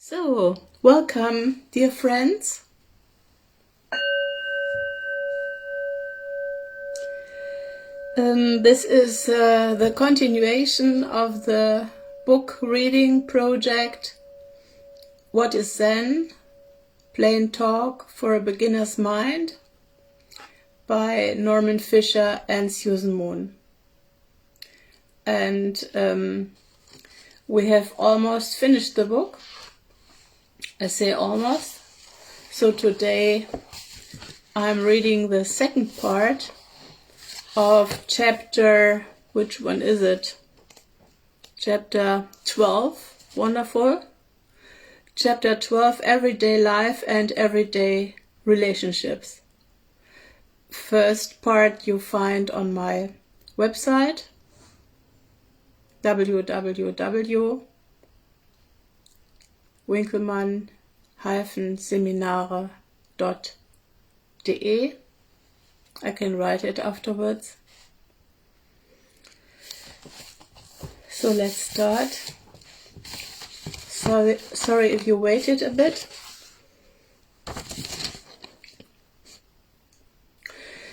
So, welcome, dear friends. This is the continuation of the book reading project, What is Zen? Plain Talk for a Beginner's Mind, by Norman Fischer and Susan Moon. And we have almost finished the book. I say almost. So today I'm reading the second part of chapter, which one is it? Chapter 12, wonderful. Chapter 12, Everyday Life and Everyday Relationships. First part you find on my website, www.winkelmann-seminare.de. I can write it afterwards. So let's start. Sorry if you waited a bit.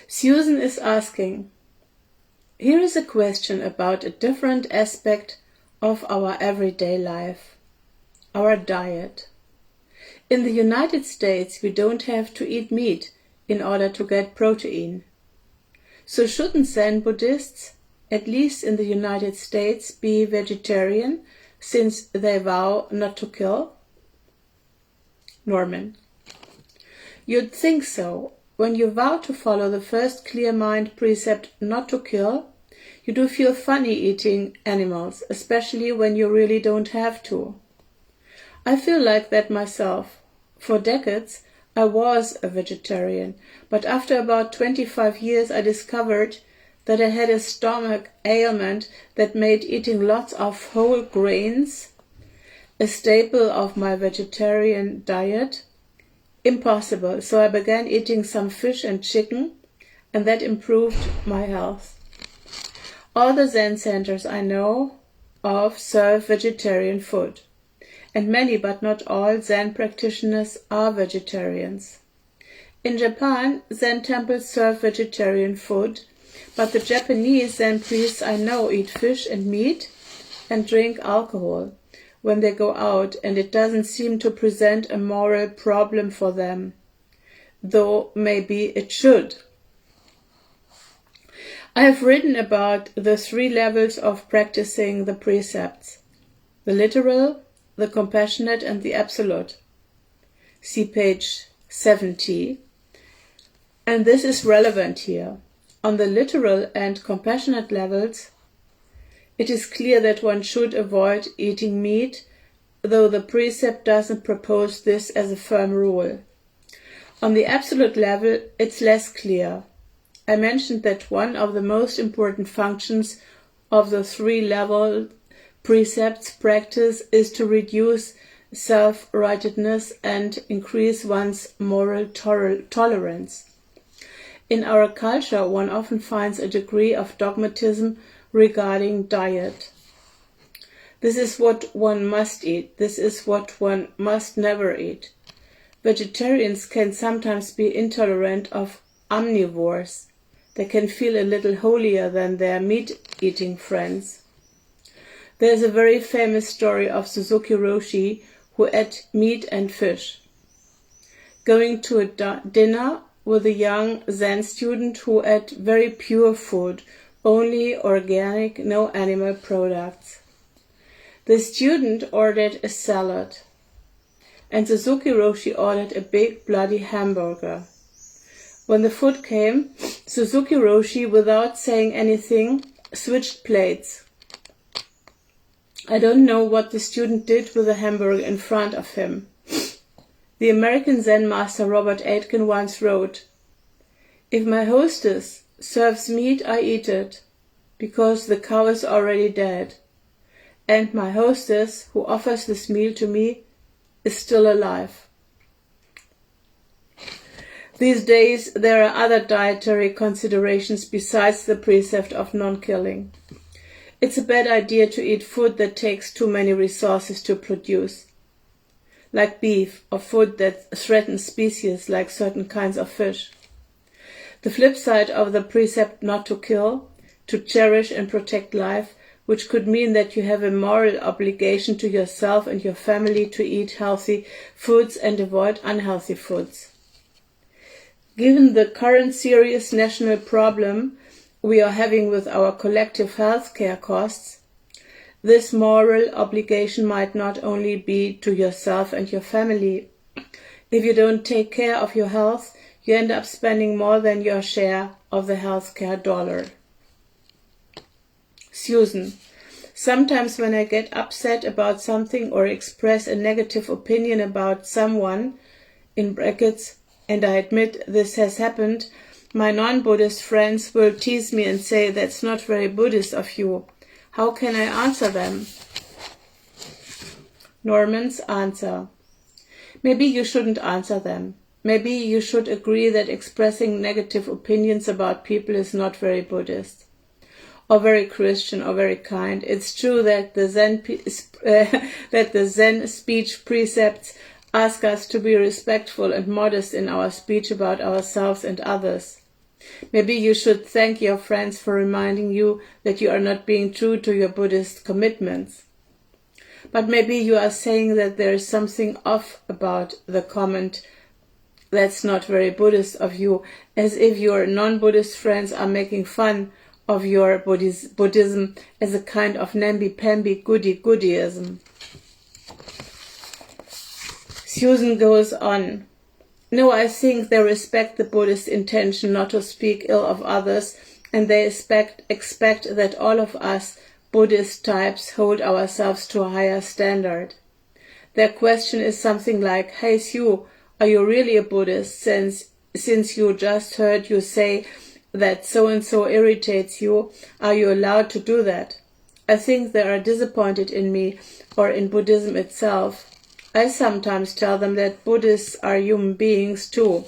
Susan is asking, here is a question about a different aspect of our everyday life, our diet. In the United States, we don't have to eat meat in order to get protein. So shouldn't Zen Buddhists, at least in the United States, be vegetarian since they vow not to kill? Norman: you'd think so. When you vow to follow the first clear mind precept not to kill, you do feel funny eating animals, especially when you really don't have to. I feel like that myself. For decades, I was a vegetarian, but after about 25 years I discovered that I had a stomach ailment that made eating lots of whole grains, a staple of my vegetarian diet, impossible. So I began eating some fish and chicken, and that improved my health. All the Zen centers I know of serve vegetarian food, and many but not all Zen practitioners are vegetarians. In Japan, Zen temples serve vegetarian food, but the Japanese Zen priests I know eat fish and meat and drink alcohol when they go out, and it doesn't seem to present a moral problem for them, though maybe it should. I have written about the 3 levels of practicing the precepts: the literal, the compassionate, and the absolute. See page 70. And this is relevant here. On the literal and compassionate levels, it is clear that one should avoid eating meat, though the precept doesn't propose this as a firm rule. On the absolute level, it's less clear. I mentioned that one of the most important functions of the 3-level precepts practice is to reduce self-righteousness and increase one's moral tolerance. In our culture, one often finds a degree of dogmatism regarding diet. This is what one must eat. This is what one must never eat. Vegetarians can sometimes be intolerant of omnivores. They can feel a little holier than their meat-eating friends. There is a very famous story of Suzuki Roshi who ate meat and fish. Going to a dinner with a young Zen student who ate very pure food, only organic, no animal products. The student ordered a salad, and Suzuki Roshi ordered a big bloody hamburger. When the food came, Suzuki Roshi, without saying anything, switched plates. I don't know what the student did with the hamburger in front of him. The American Zen master Robert Aitken once wrote, "If my hostess serves meat, I eat it, because the cow is already dead, and my hostess, who offers this meal to me, is still alive." These days there are other dietary considerations besides the precept of non-killing. It's a bad idea to eat food that takes too many resources to produce. like beef, or food that threatens species, like certain kinds of fish. The flip side of the precept not to kill, to cherish and protect life, which could mean that you have a moral obligation to yourself and your family to eat healthy foods and avoid unhealthy foods. Given the current serious national problem we are having with our collective health care costs, this moral obligation might not only be to yourself and your family. If you don't take care of your health, you end up spending more than your share of the healthcare dollar. Susan, sometimes when I get upset about something or express a negative opinion about someone, in brackets, and I admit this has happened, my non-Buddhist friends will tease me and say, "That's not very Buddhist of you." How can I answer them? Norman's answer. Maybe you shouldn't answer them. Maybe you should agree that expressing negative opinions about people is not very Buddhist, or very Christian, or very kind. It's true that the Zen speech precepts ask us to be respectful and modest in our speech about ourselves and others. Maybe you should thank your friends for reminding you that you are not being true to your Buddhist commitments. But maybe you are saying that there is something off about the comment, "That's not very Buddhist of you," as if your non-Buddhist friends are making fun of your Buddhism as a kind of namby-pamby goody-goodyism. Susan goes on. No, I think they respect the Buddhist intention not to speak ill of others, and they expect that all of us Buddhist types hold ourselves to a higher standard. Their question is something like, "Hey Sue, are you really a Buddhist since you just heard you say that so-and-so irritates you? Are you allowed to do that?" I think they are disappointed in me or in Buddhism itself. I sometimes tell them that Buddhists are human beings too.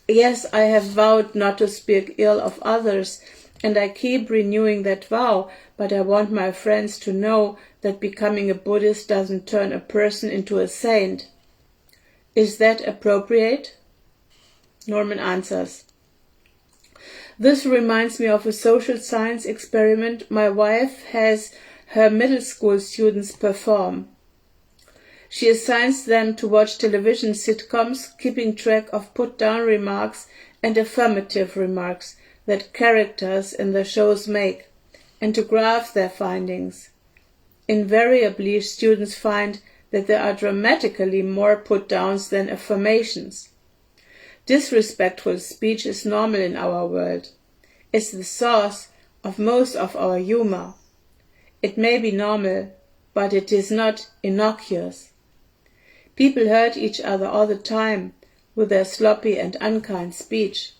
Yes, I have vowed not to speak ill of others, and I keep renewing that vow, but I want my friends to know that becoming a Buddhist doesn't turn a person into a saint. Is that appropriate? Norman answers. This reminds me of a social science experiment my wife has her middle school students perform. She assigns them to watch television sitcoms, keeping track of put-down remarks and affirmative remarks that characters in the shows make, and to graph their findings. Invariably, students find that there are dramatically more put-downs than affirmations. Disrespectful speech is normal in our world. It's the source of most of our humor. It may be normal, but it is not innocuous. People hurt each other all the time with their sloppy and unkind speech.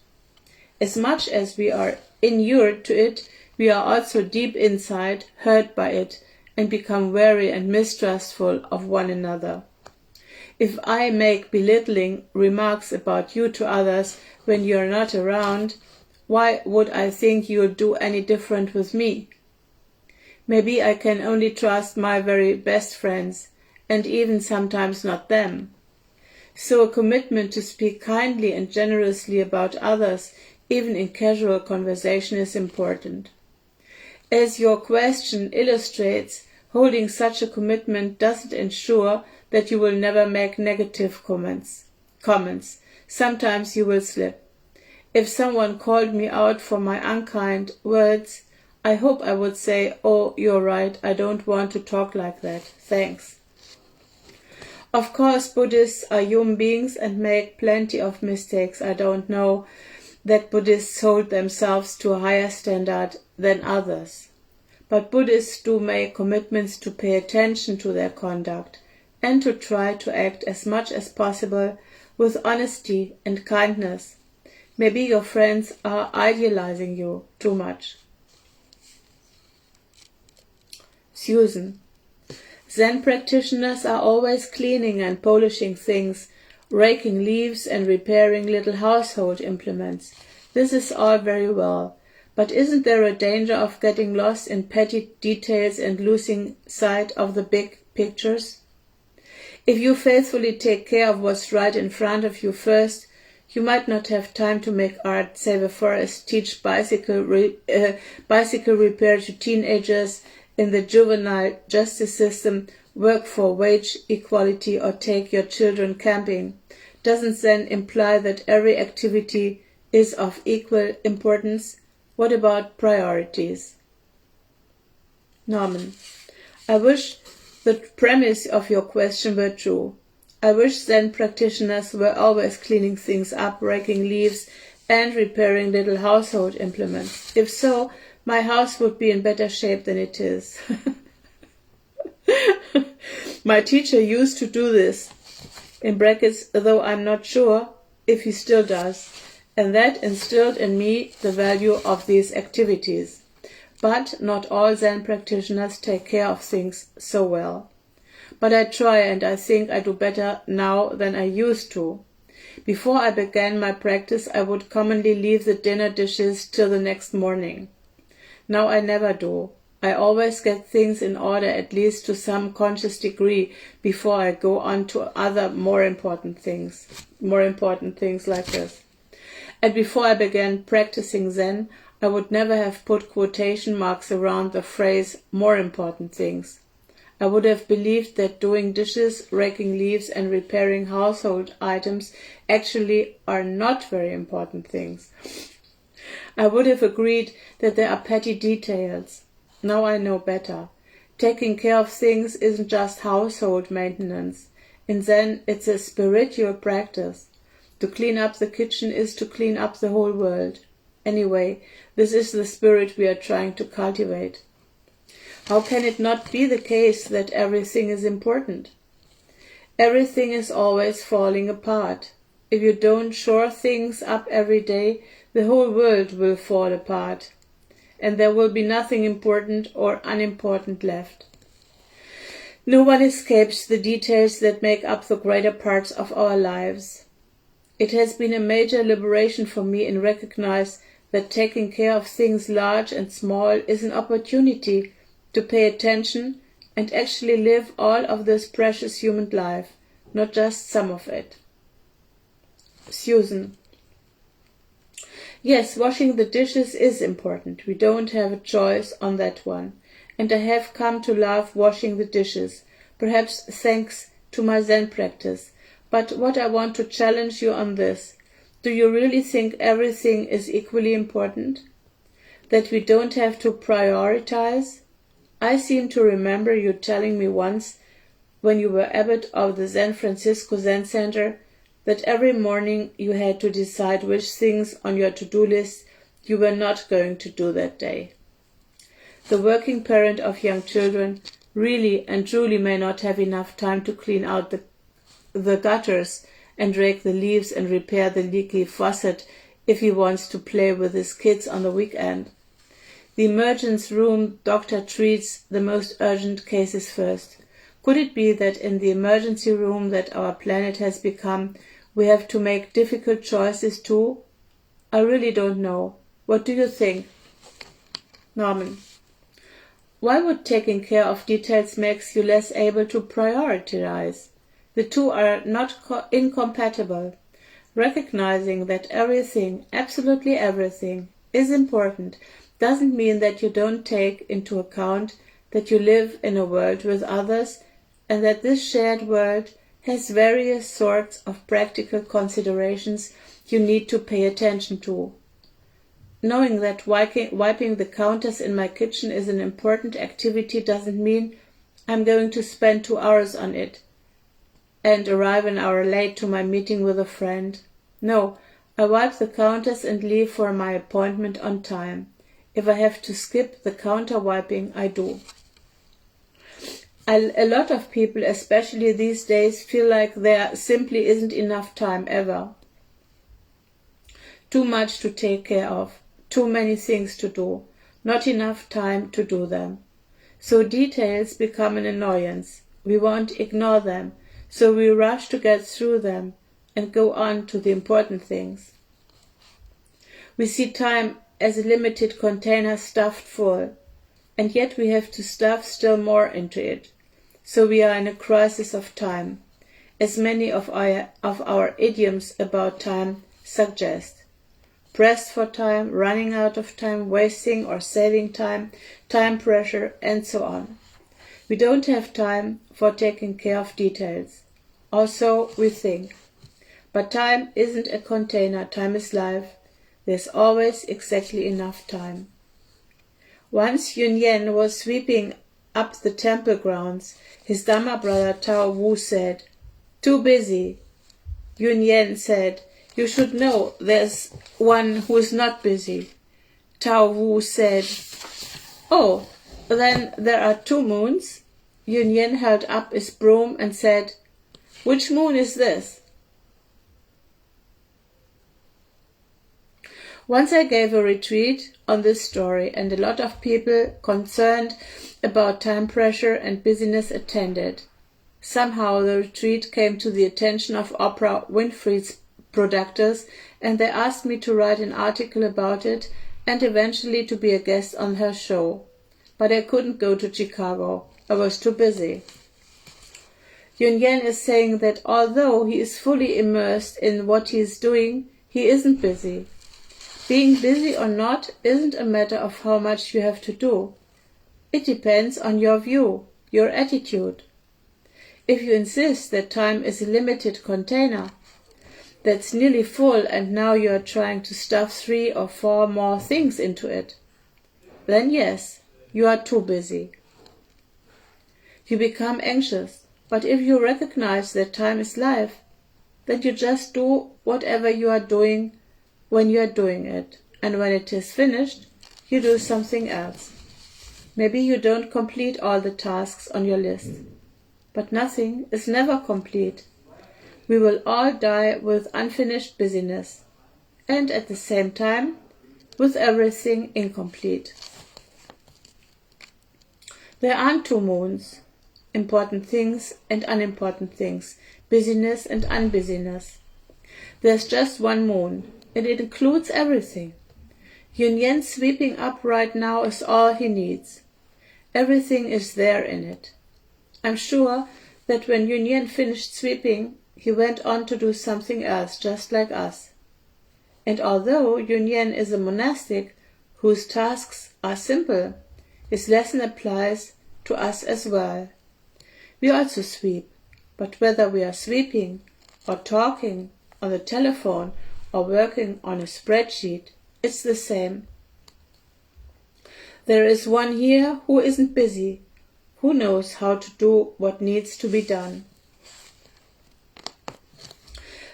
As much as we are inured to it, we are also deep inside hurt by it and become wary and mistrustful of one another. If I make belittling remarks about you to others when you are not around, why would I think you would do any different with me? Maybe I can only trust my very best friends, and even sometimes not them. So a commitment to speak kindly and generously about others, even in casual conversation, is important. As your question illustrates, holding such a commitment doesn't ensure that you will never make negative comments. Sometimes you will slip. If someone called me out for my unkind words, I hope I would say, "Oh, you're right, I don't want to talk like that. Thanks." Of course, Buddhists are human beings and make plenty of mistakes. I don't know that Buddhists hold themselves to a higher standard than others. But Buddhists do make commitments to pay attention to their conduct and to try to act as much as possible with honesty and kindness. Maybe your friends are idealizing you too much. Susan. Zen practitioners are always cleaning and polishing things, raking leaves and repairing little household implements. This is all very well, but isn't there a danger of getting lost in petty details and losing sight of the big pictures? If you faithfully take care of what's right in front of you first, you might not have time to make art, save a forest, teach bicycle repair to teenagers in the juvenile justice system, work for wage equality, or take your children camping. Doesn't Zen imply that every activity is of equal importance? What about priorities? Norman: I wish the premise of your question were true. I wish Zen practitioners were always cleaning things up, raking leaves, and repairing little household implements. If so, my house would be in better shape than it is. My teacher used to do this, in brackets, though I'm not sure if he still does, and that instilled in me the value of these activities. But not all Zen practitioners take care of things so well. But I try, and I think I do better now than I used to. Before I began my practice, I would commonly leave the dinner dishes till the next morning. Now I never do. I always get things in order, at least to some conscious degree, before I go on to other more important things like this. And before I began practicing Zen, I would never have put quotation marks around the phrase "more important things." I would have believed that doing dishes, raking leaves, and repairing household items actually are not very important things. I would have agreed that they are petty details. Now I know better. Taking care of things isn't just household maintenance. In Zen, it's a spiritual practice. To clean up the kitchen is to clean up the whole world. Anyway, this is the spirit we are trying to cultivate. How can it not be the case that everything is important? Everything is always falling apart. If you don't shore things up every day, the whole world will fall apart, and there will be nothing important or unimportant left. No one escapes the details that make up the greater parts of our lives. It has been a major liberation for me in recognizing that taking care of things large and small is an opportunity to pay attention and actually live all of this precious human life, not just some of it. Susan: Yes, washing the dishes is important. We don't have a choice on that one. And I have come to love washing the dishes, perhaps thanks to my Zen practice. But what I want to challenge you on this: do you really think everything is equally important? That we don't have to prioritize? I seem to remember you telling me once, when you were abbot of the San Francisco Zen Center, that every morning you had to decide which things on your to-do list you were not going to do that day. The working parent of young children really and truly may not have enough time to clean out the gutters and rake the leaves and repair the leaky faucet if he wants to play with his kids on the weekend. The emergency room doctor treats the most urgent cases first. Could it be that in the emergency room that our planet has become, we have to make difficult choices too? I really don't know. What do you think? Norman: Why would taking care of details makes you less able to prioritize? The two are not incompatible. Recognizing that everything, absolutely everything, is important doesn't mean that you don't take into account that you live in a world with others and that this shared world has various sorts of practical considerations you need to pay attention to. Knowing that wiping the counters in my kitchen is an important activity doesn't mean I'm going to spend 2 hours on it and arrive an hour late to my meeting with a friend. No, I wipe the counters and leave for my appointment on time. If I have to skip the counter wiping, I do. A lot of people, especially these days, feel like there simply isn't enough time ever. Too much to take care of, too many things to do, not enough time to do them. So details become an annoyance. We won't ignore them, so we rush to get through them and go on to the important things. We see time as a limited container stuffed full, and yet we have to stuff still more into it. So we are in a crisis of time. as many of our idioms about time suggest. Pressed for time, running out of time, wasting or saving time, time pressure, and so on. We don't have time for taking care of details. Also, we think. But time isn't a container, time is life. There's always exactly enough time. Once Yun Yen was sweeping up the temple grounds. His Dhamma brother Tao Wu said, "Too busy." Yun Yen said, "You should know there's one who is not busy." Tao Wu said, "Oh, then there are 2 moons?" Yun Yen held up his broom and said, "Which moon is this?" Once I gave a retreat on this story, and a lot of people concerned about time pressure and busyness attended. Somehow the retreat came to the attention of Oprah Winfrey's producers, and they asked me to write an article about it and eventually to be a guest on her show. But I couldn't go to Chicago. I was too busy. Yun Yen is saying that although he is fully immersed in what he is doing, he isn't busy. Being busy or not isn't a matter of how much you have to do. It depends on your view, your attitude. If you insist that time is a limited container that's nearly full and now you are trying to stuff 3 or 4 more things into it, then yes, you are too busy. You become anxious, but if you recognize that time is life, then you just do whatever you are doing when you are doing it, and when it is finished, you do something else. Maybe you don't complete all the tasks on your list, but nothing is never complete. We will all die with unfinished busyness, and at the same time, with everything incomplete. There aren't 2 moons, important things and unimportant things, busyness and unbusyness. There's just 1 moon, and it includes everything. Yun Yen sweeping up right now is all he needs. Everything is there in it. I'm sure that when Yun Yen finished sweeping, he went on to do something else, just like us. And although Yun Yen is a monastic whose tasks are simple, his lesson applies to us as well. We also sweep, but whether we are sweeping or talking on the telephone or working on a spreadsheet, it's the same. There is one here who isn't busy, who knows how to do what needs to be done.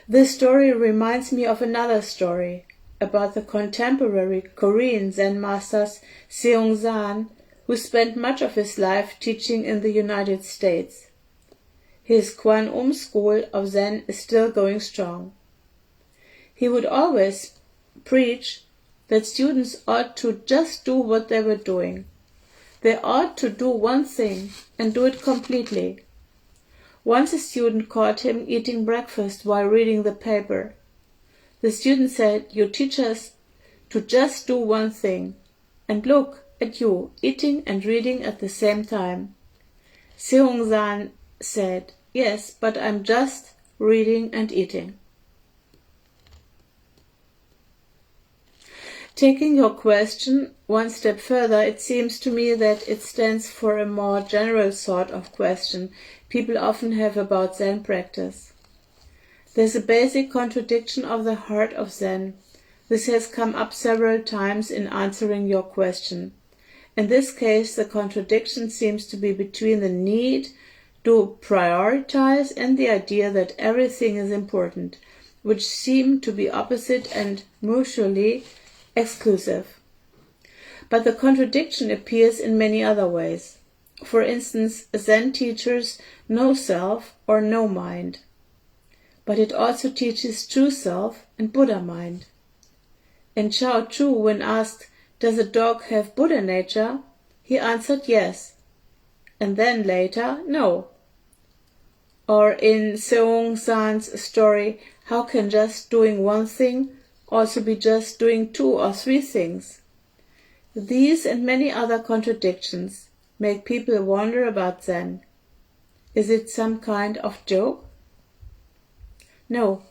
This story reminds me of another story about the contemporary Korean Zen master Seong-san, who spent much of his life teaching in the United States. His Kwan school of Zen is still going strong. He would always preach that students ought to just do what they were doing. They ought to do one thing and do it completely. Once a student caught him eating breakfast while reading the paper. The student said, "You teach us to just do one thing, and look at you, eating and reading at the same time." Seong-san said, "Yes, but I'm just reading and eating." Taking your question one step further, it seems to me that it stands for a more general sort of question people often have about Zen practice. There's a basic contradiction of the heart of Zen. This has come up several times in answering your question. In this case, the contradiction seems to be between the need to prioritize and the idea that everything is important, which seem to be opposite and mutually exclusive. But the contradiction appears in many other ways. For instance, Zen teaches no self or no mind, but it also teaches true self and Buddha mind. And Chao Chu, when asked, "Does a dog have Buddha nature?" he answered yes, and then later, no. Or in Seong-san's story, how can just doing one thing also be just doing 2 or 3 things? These and many other contradictions make people wonder about Zen. Is it some kind of joke? No,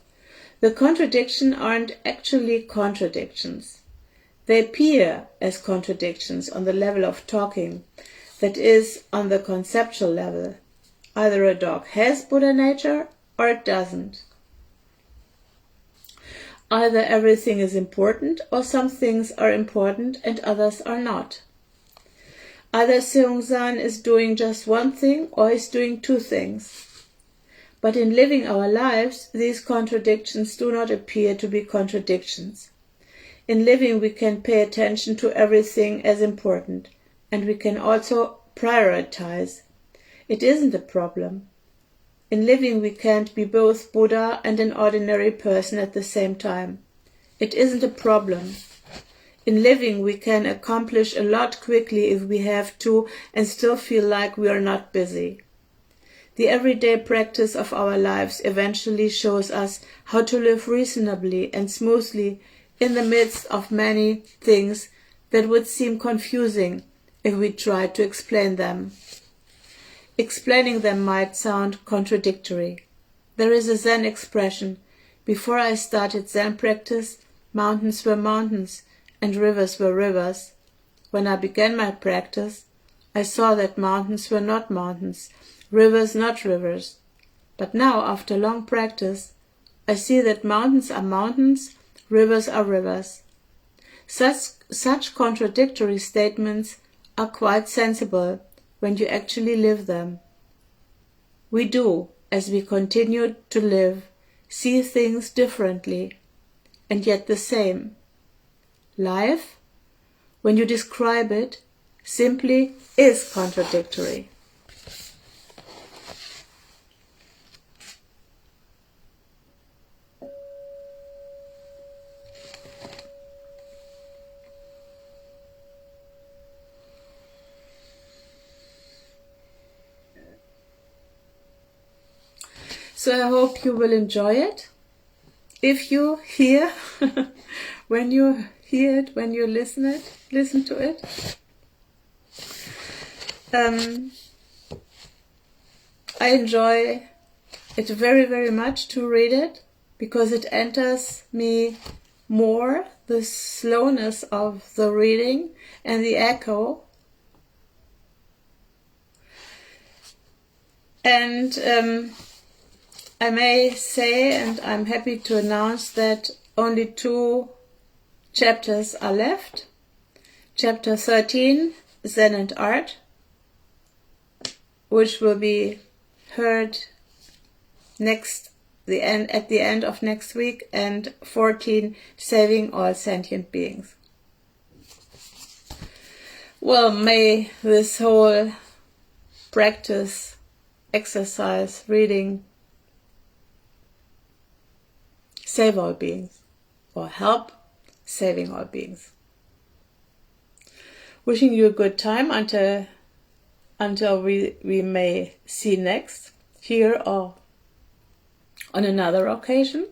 the contradictions aren't actually contradictions. They appear as contradictions on the level of talking, that is, on the conceptual level. Either a dog has Buddha nature or it doesn't. Either everything is important or some things are important and others are not. Either Seongsan is doing just one thing or is doing two things. But in living our lives, these contradictions do not appear to be contradictions. In living, we can pay attention to everything as important, and we can also prioritize. It isn't a problem. In living, we can't be both Buddha and an ordinary person at the same time. It isn't a problem. In living, we can accomplish a lot quickly if we have to and still feel like we are not busy. The everyday practice of our lives eventually shows us how to live reasonably and smoothly in the midst of many things that would seem confusing if we tried to explain them. Explaining them might sound contradictory. There is a Zen expression: before I started Zen practice, mountains were mountains and rivers were rivers. When I began my practice, I saw that mountains were not mountains, rivers not rivers. But now, after long practice, I see that mountains are mountains, rivers are rivers. Such contradictory statements are quite sensible when you actually live them. We do, as we continue to live, see things differently, and yet the same. Life, when you describe it, simply is contradictory. So I hope you will enjoy it. If you hear, when you hear it, when you listen to it. I enjoy it very, very much to read it because it enters me more, the slowness of the reading and the echo. And I may say, and I'm happy to announce, that only 2 chapters are left. Chapter 13, Zen and Art, which will be heard at the end of next week, and 14, Saving All Sentient Beings. Well, may this whole practice, exercise, reading, save all beings, or help saving all beings. Wishing you a good time until we may see next, here or on another occasion.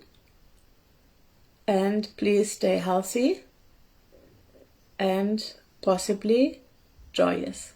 And please stay healthy and possibly joyous.